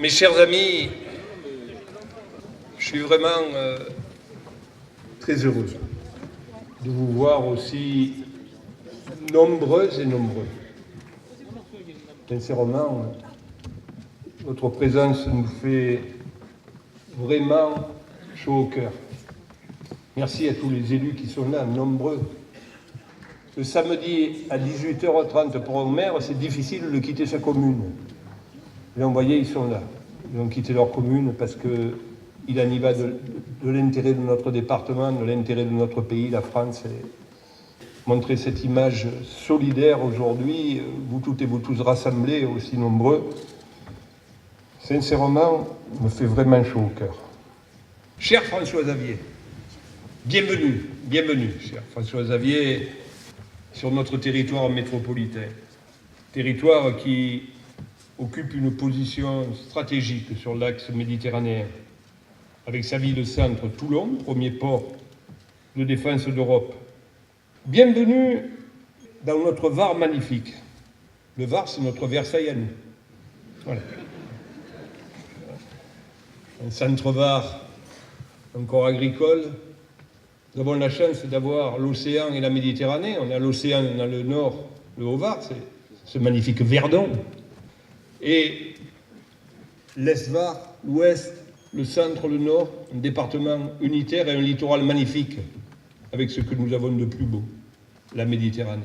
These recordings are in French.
Mes chers amis, je suis vraiment très heureux de vous voir aussi nombreuses et nombreux. Sincèrement, votre présence nous fait vraiment chaud au cœur. Merci à tous les élus qui sont là, nombreux. Le samedi à 18h30 pour un maire, c'est difficile de quitter sa commune. Là, vous voyez, ils sont là. Ils ont quitté leur commune parce qu'il en y va de l'intérêt de notre département, de l'intérêt de notre pays, la France. Et montrer cette image solidaire aujourd'hui, vous toutes et vous tous rassemblés, aussi nombreux, sincèrement, me fait vraiment chaud au cœur. Cher François-Xavier, bienvenue, cher François-Xavier, sur notre territoire métropolitain. Territoire qui occupe une position stratégique sur l'axe méditerranéen, avec sa ville-centre Toulon, premier port de défense d'Europe. Bienvenue dans notre Var magnifique. Le Var, c'est notre Versailles à nous. Voilà. Un centre Var encore agricole. Nous avons la chance d'avoir l'océan et la Méditerranée. On a l'océan dans le nord, le Haut-Var, c'est ce magnifique Verdon. Et l'Est-Var, l'Ouest, le centre, le Nord, un département unitaire et un littoral magnifique, avec ce que nous avons de plus beau, la Méditerranée.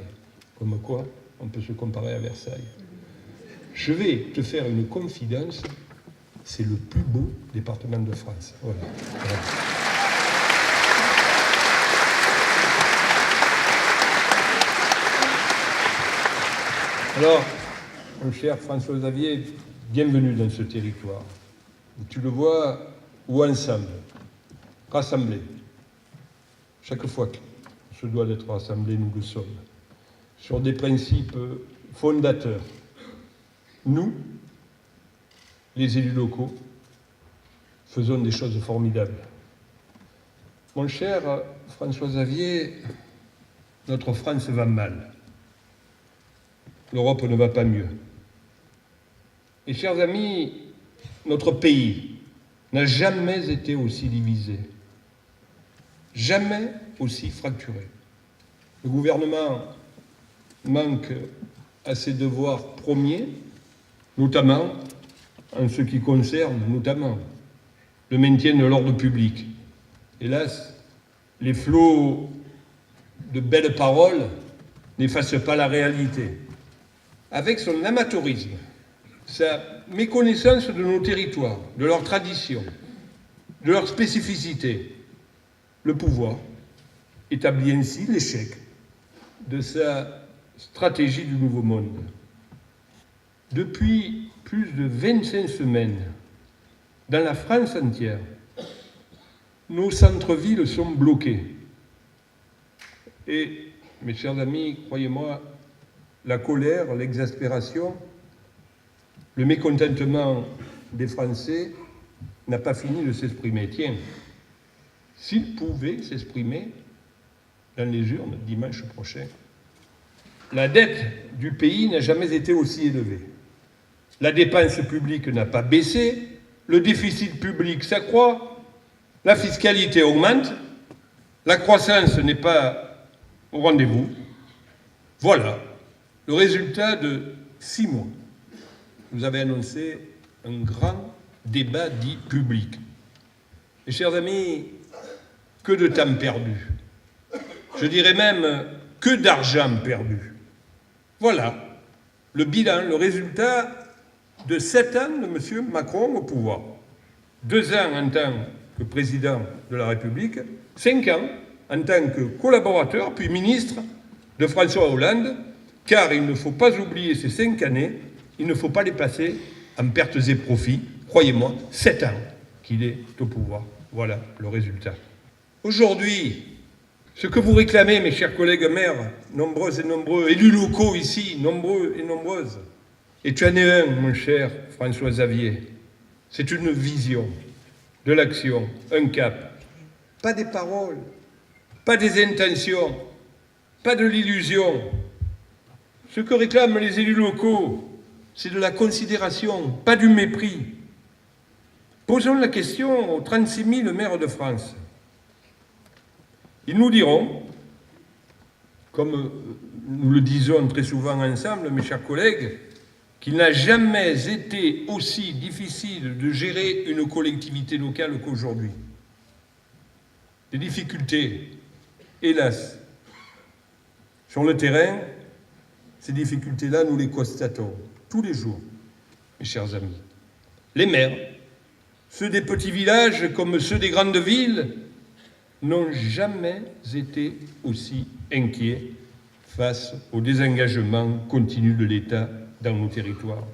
Comme quoi, on peut se comparer à Versailles. Je vais te faire une confidence, c'est le plus beau département de France. Voilà. Voilà. Alors, mon cher François-Xavier, bienvenue dans ce territoire. Tu le vois, où ensemble, rassemblés. Chaque fois qu'on se doit d'être rassemblés, nous le sommes. Sur des principes fondateurs. Nous, les élus locaux, faisons des choses formidables. Mon cher François-Xavier, notre France va mal. L'Europe ne va pas mieux. Et chers amis, notre pays n'a jamais été aussi divisé, jamais aussi fracturé. Le gouvernement manque à ses devoirs premiers, notamment en ce qui concerne le maintien de l'ordre public. Hélas, les flots de belles paroles n'effacent pas la réalité. Avec son amateurisme, sa méconnaissance de nos territoires, de leurs traditions, de leurs spécificités, le pouvoir établit ainsi l'échec de sa stratégie du Nouveau Monde. Depuis plus de 25 semaines, dans la France entière, nos centres-villes sont bloqués. Et, mes chers amis, croyez-moi, la colère, l'exaspération, le mécontentement des Français n'a pas fini de s'exprimer. Tiens, s'ils pouvaient s'exprimer dans les urnes dimanche prochain. La dette du pays n'a jamais été aussi élevée. La dépense publique n'a pas baissé, le déficit public s'accroît, la fiscalité augmente, la croissance n'est pas au rendez-vous. Voilà le résultat de 6 mois. Vous avez annoncé un grand débat dit public. Et chers amis, que de temps perdu. Je dirais même que d'argent perdu. Voilà le bilan, le résultat de 7 ans de M. Macron au pouvoir. 2 ans en tant que président de la République, 5 ans en tant que collaborateur puis ministre de François Hollande, car il ne faut pas oublier ces 5 années, il ne faut pas les passer en pertes et profits. Croyez-moi, 7 ans qu'il est au pouvoir. Voilà le résultat. Aujourd'hui, ce que vous réclamez, mes chers collègues maires, nombreux et nombreux, élus locaux ici, nombreux et nombreuses, et tu en es un, mon cher François-Xavier, c'est une vision de l'action, un cap. Pas des paroles, pas des intentions, pas de l'illusion. Ce que réclament les élus locaux, c'est de la considération, pas du mépris. Posons la question aux 36 000 maires de France. Ils nous diront, comme nous le disons très souvent ensemble, mes chers collègues, qu'il n'a jamais été aussi difficile de gérer une collectivité locale qu'aujourd'hui. Des difficultés, hélas, sur le terrain, ces difficultés-là, nous les constatons tous les jours, mes chers amis. Les maires, ceux des petits villages comme ceux des grandes villes, n'ont jamais été aussi inquiets face au désengagement continu de l'État dans nos territoires,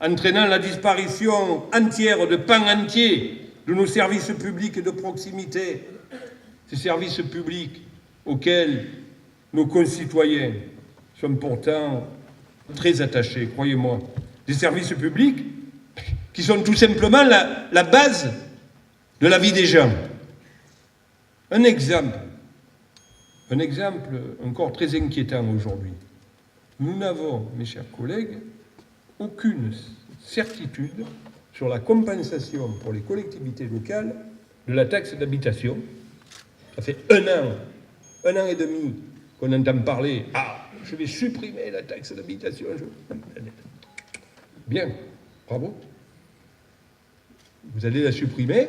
entraînant la disparition entière de pans entiers de nos services publics de proximité, ces services publics auxquels nos concitoyens sont pourtant très attachés, croyez-moi, des services publics qui sont tout simplement la base de la vie des gens. Un exemple encore très inquiétant aujourd'hui. Nous n'avons, mes chers collègues, aucune certitude sur la compensation pour les collectivités locales de la taxe d'habitation. Ça fait un an et demi qu'on entend parler « Ah, je vais supprimer la taxe d'habitation. » Bien, bravo. Vous allez la supprimer.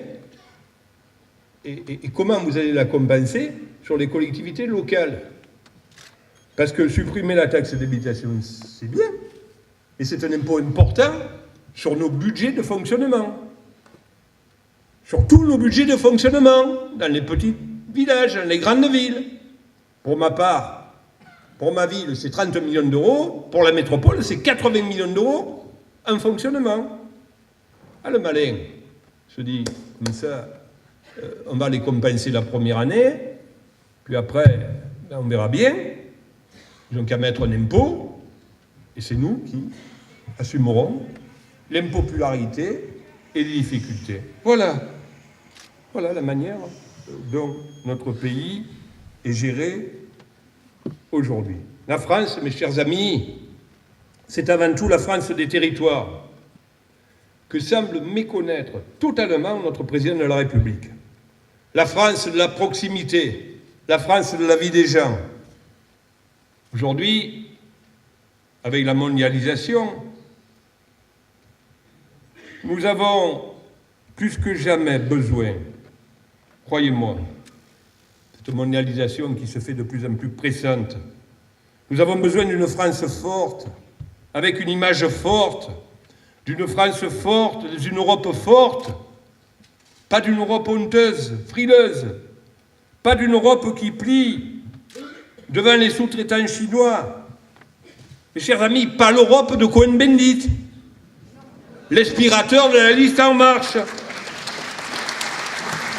Et comment vous allez la compenser sur les collectivités locales? Parce que supprimer la taxe d'habitation, c'est bien, et c'est un impôt important sur nos budgets de fonctionnement. Sur tous nos budgets de fonctionnement, dans les petits villages, dans les grandes villes. Pour ma part, pour ma ville, c'est 30 millions d'euros. Pour la métropole, c'est 80 millions d'euros en fonctionnement. Ah, le malin se dit, comme ça, on va les compenser la première année, puis après, on verra bien. Ils n'ont qu'à mettre un impôt, et c'est nous qui assumerons l'impopularité et les difficultés. Voilà la manière dont notre pays est géré aujourd'hui. La France, mes chers amis, c'est avant tout la France des territoires que semble méconnaître totalement notre président de la République. La France de la proximité, la France de la vie des gens. Aujourd'hui, avec la mondialisation, nous avons plus que jamais besoin, croyez-moi, cette mondialisation qui se fait de plus en plus pressante, nous avons besoin d'une France forte, avec une image forte, d'une France forte, d'une Europe forte, pas d'une Europe honteuse, frileuse, pas d'une Europe qui plie devant les sous-traitants chinois. Mes chers amis, pas l'Europe de Cohn-Bendit, l'aspirateur de la liste En Marche,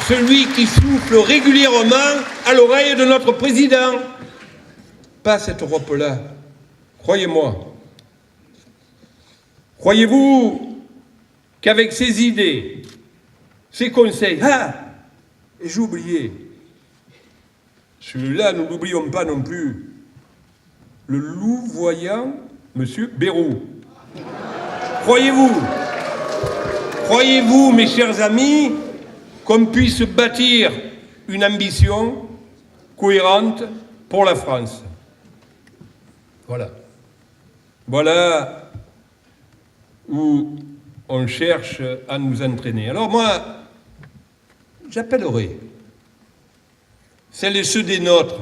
celui qui souffle régulièrement à l'oreille de notre président. Pas cette Europe-là, croyez-moi. Croyez-vous qu'avec ces idées, ces conseils, et j'ai oublié, celui-là, nous n'oublions pas non plus, le louvoyant Monsieur Bayrou. Croyez-vous, mes chers amis, qu'on puisse bâtir une ambition cohérente pour la France? Voilà où on cherche à nous entraîner. Alors moi, j'appellerai celles et ceux des nôtres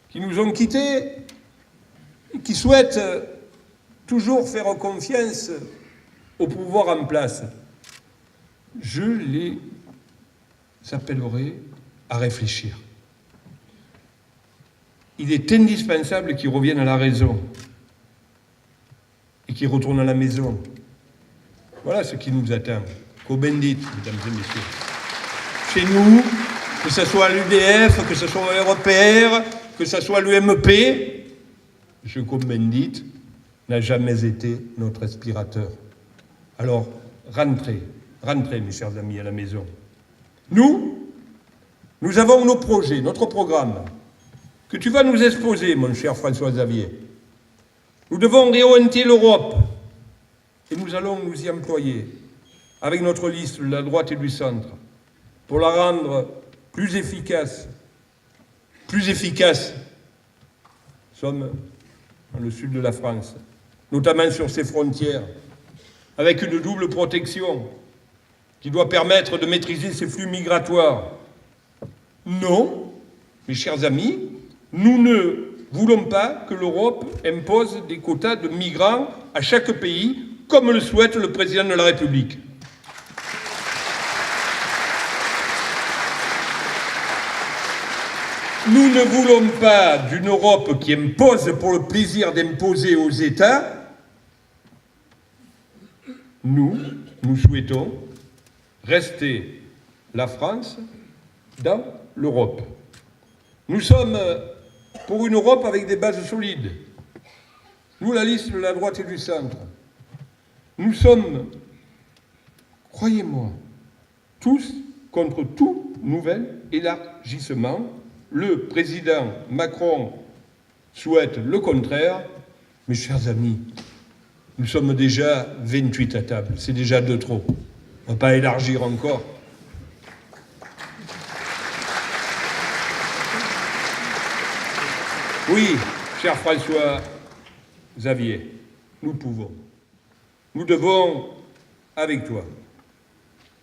qui nous ont quittés et qui souhaitent toujours faire confiance au pouvoir en place. Je les appellerai à réfléchir. Il est indispensable qu'ils reviennent à la raison et qu'ils retournent à la maison. Voilà ce qui nous attend. Cohn-Bendit, mesdames et messieurs. Chez nous, que ce soit l'UDF, que ce soit l'RPR, que ce soit l'UMP, M. Cohn-Bendit n'a jamais été notre aspirateur. Alors, rentrez, mes chers amis, à la maison. Nous avons nos projets, notre programme, que tu vas nous exposer, mon cher François-Xavier. Nous devons réorienter l'Europe et nous allons nous y employer. avec notre liste de la droite et du centre, pour la rendre plus efficace. Plus efficace. Nous sommes dans le sud de la France, notamment sur ses frontières, avec une double protection qui doit permettre de maîtriser ces flux migratoires. Non, mes chers amis, nous ne voulons pas que l'Europe impose des quotas de migrants à chaque pays, comme le souhaite le président de la République. Nous ne voulons pas d'une Europe qui impose pour le plaisir d'imposer aux États. Nous souhaitons rester la France dans l'Europe. Nous sommes pour une Europe avec des bases solides. Nous, la liste de la droite et du centre. Nous sommes, croyez-moi, tous contre tout nouvel élargissement. Le président Macron souhaite le contraire. Mes chers amis, nous sommes déjà 28 à table. C'est déjà de trop. On ne va pas élargir encore. Oui, cher François Xavier, nous pouvons. Nous devons, avec toi,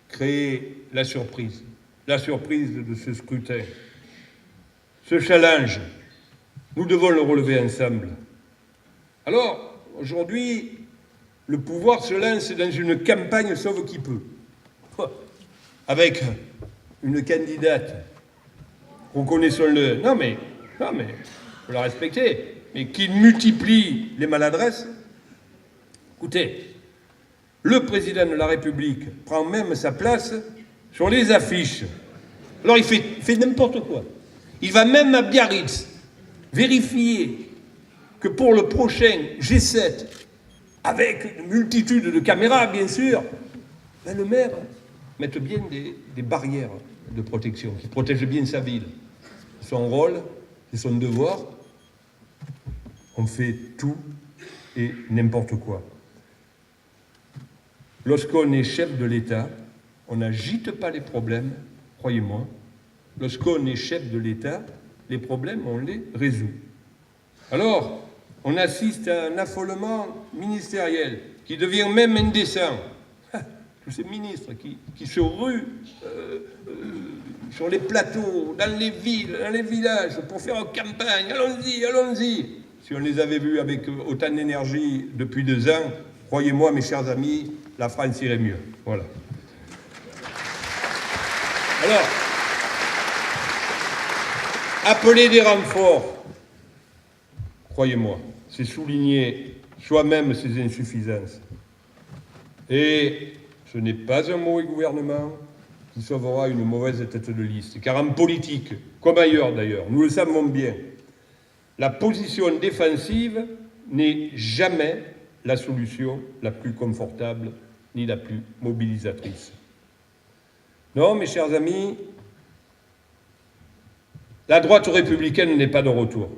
créer la surprise de ce scrutin. Ce challenge, nous devons le relever ensemble. Alors, aujourd'hui, le pouvoir se lance dans une campagne sauve qui peut, avec une candidate, reconnaissons-le, non mais, faut la respecter, mais qui multiplie les maladresses. Écoutez, le président de la République prend même sa place sur les affiches. Alors il fait n'importe quoi. Il va même à Biarritz vérifier que pour le prochain G7, avec une multitude de caméras, bien sûr, le maire mette bien des barrières de protection, qui protègent bien sa ville. Son rôle, c'est son devoir. On fait tout et n'importe quoi. Lorsqu'on est chef de l'État, on n'agite pas les problèmes, croyez-moi. Lorsqu'on est chef de l'État, les problèmes, on les résout. Alors, on assiste à un affolement ministériel qui devient même indécent. Tous ces ministres qui se ruent sur les plateaux, dans les villes, dans les villages, pour faire campagne. Allons-y, allons-y. Si on les avait vus avec autant d'énergie depuis 2 ans, croyez-moi, mes chers amis, la France irait mieux. Voilà. Alors, appeler des renforts, croyez-moi, c'est souligner soi-même ses insuffisances. Et ce n'est pas un mauvais gouvernement qui sauvera une mauvaise tête de liste. Car en politique, comme ailleurs d'ailleurs, nous le savons bien, la position défensive n'est jamais la solution la plus confortable ni la plus mobilisatrice. Non, mes chers amis, la droite républicaine n'est pas de retour.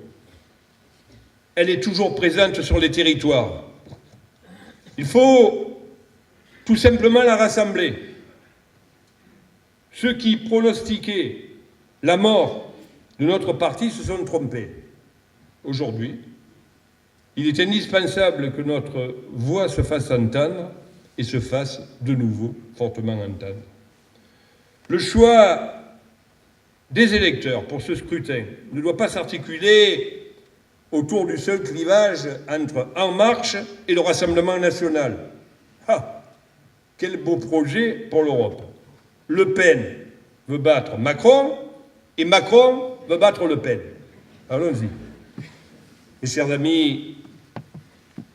Elle est toujours présente sur les territoires. Il faut tout simplement la rassembler. Ceux qui pronostiquaient la mort de notre parti se sont trompés. Aujourd'hui, il est indispensable que notre voix se fasse entendre et se fasse de nouveau fortement entendre. Le choix des électeurs pour ce scrutin ne doit pas s'articuler autour du seul clivage entre En Marche et le Rassemblement national. Ah, quel beau projet pour l'Europe. Le Pen veut battre Macron et Macron veut battre Le Pen. Allons-y. Mes chers amis,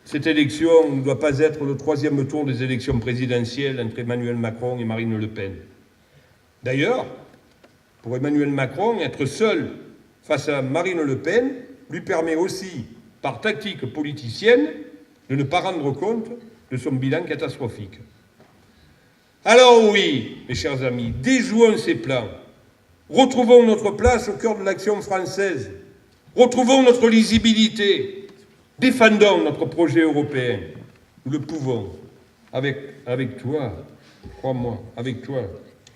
cette élection ne doit pas être le 3e tour des élections présidentielles entre Emmanuel Macron et Marine Le Pen. D'ailleurs, pour Emmanuel Macron, être seul face à Marine Le Pen lui permet aussi, par tactique politicienne, de ne pas rendre compte de son bilan catastrophique. Alors oui, mes chers amis, déjouons ces plans. Retrouvons notre place au cœur de l'action française. Retrouvons notre lisibilité. Défendons notre projet européen. Nous le pouvons, avec toi, crois-moi, avec toi,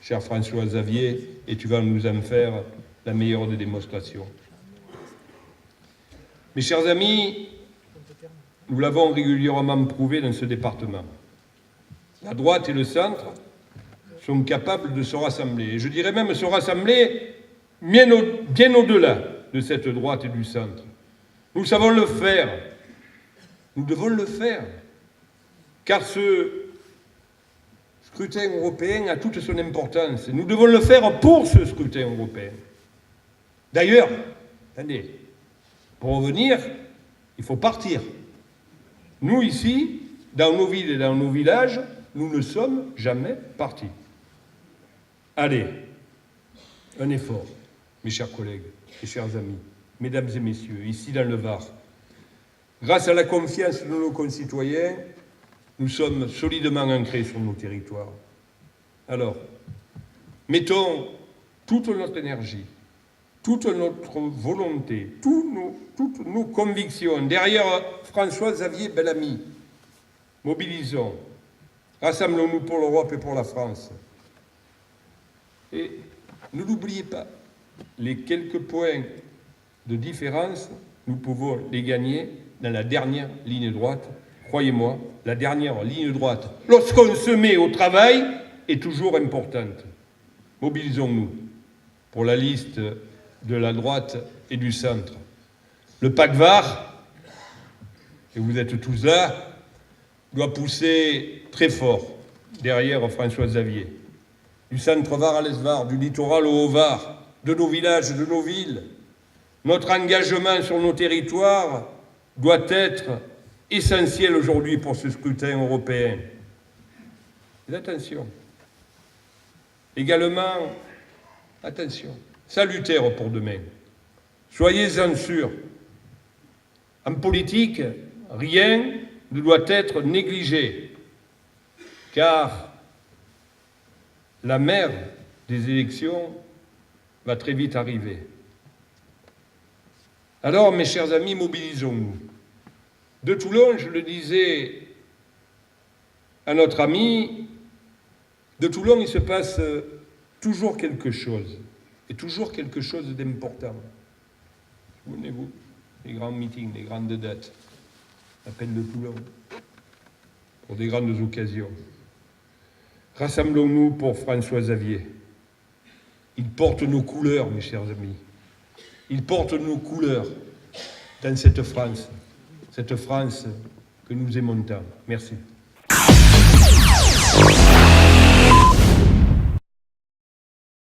cher François Xavier, et tu vas nous en faire la meilleure des démonstrations. Mes chers amis, nous l'avons régulièrement prouvé dans ce département. La droite et le centre sont capables de se rassembler. Et je dirais même se rassembler bien au-delà de cette droite et du centre. Nous savons le faire. Nous devons le faire. Car ce scrutin européen a toute son importance. Nous devons le faire pour ce scrutin européen. D'ailleurs, attendez, pour revenir, il faut partir. Nous, ici, dans nos villes et dans nos villages, nous ne sommes jamais partis. Allez, un effort, mes chers collègues, mes chers amis, mesdames et messieurs, ici dans le Var. Grâce à la confiance de nos concitoyens, nous sommes solidement ancrés sur nos territoires. Alors, mettons toute notre énergie, toute notre volonté, toutes nos convictions derrière François Xavier Bellamy. Mobilisons, rassemblons-nous pour l'Europe et pour la France. Et ne l'oubliez pas, les quelques points de différence, nous pouvons les gagner dans la dernière ligne droite. Croyez-moi, la dernière ligne droite, lorsqu'on se met au travail, est toujours importante. Mobilisons-nous pour la liste de la droite et du centre. Le PAC Var, et vous êtes tous là, doit pousser très fort derrière François Xavier. Du centre Var à l'Est-Var, du littoral au Haut-Var, de nos villages, de nos villes. Notre engagement sur nos territoires doit être essentiel aujourd'hui pour ce scrutin européen. Mais attention. Également, attention, salutaire pour demain. Soyez-en sûrs. En politique, rien ne doit être négligé, car la mère des élections va très vite arriver. Alors, mes chers amis, mobilisons-nous. De Toulon, je le disais à notre ami, de Toulon, il se passe toujours quelque chose, et toujours quelque chose d'important. Souvenez-vous, les grands meetings, les grandes dates, l'appel de Toulon, pour des grandes occasions. Rassemblons-nous pour François Xavier. Il porte nos couleurs, mes chers amis. Il porte nos couleurs dans cette France que nous aimons tant. Merci.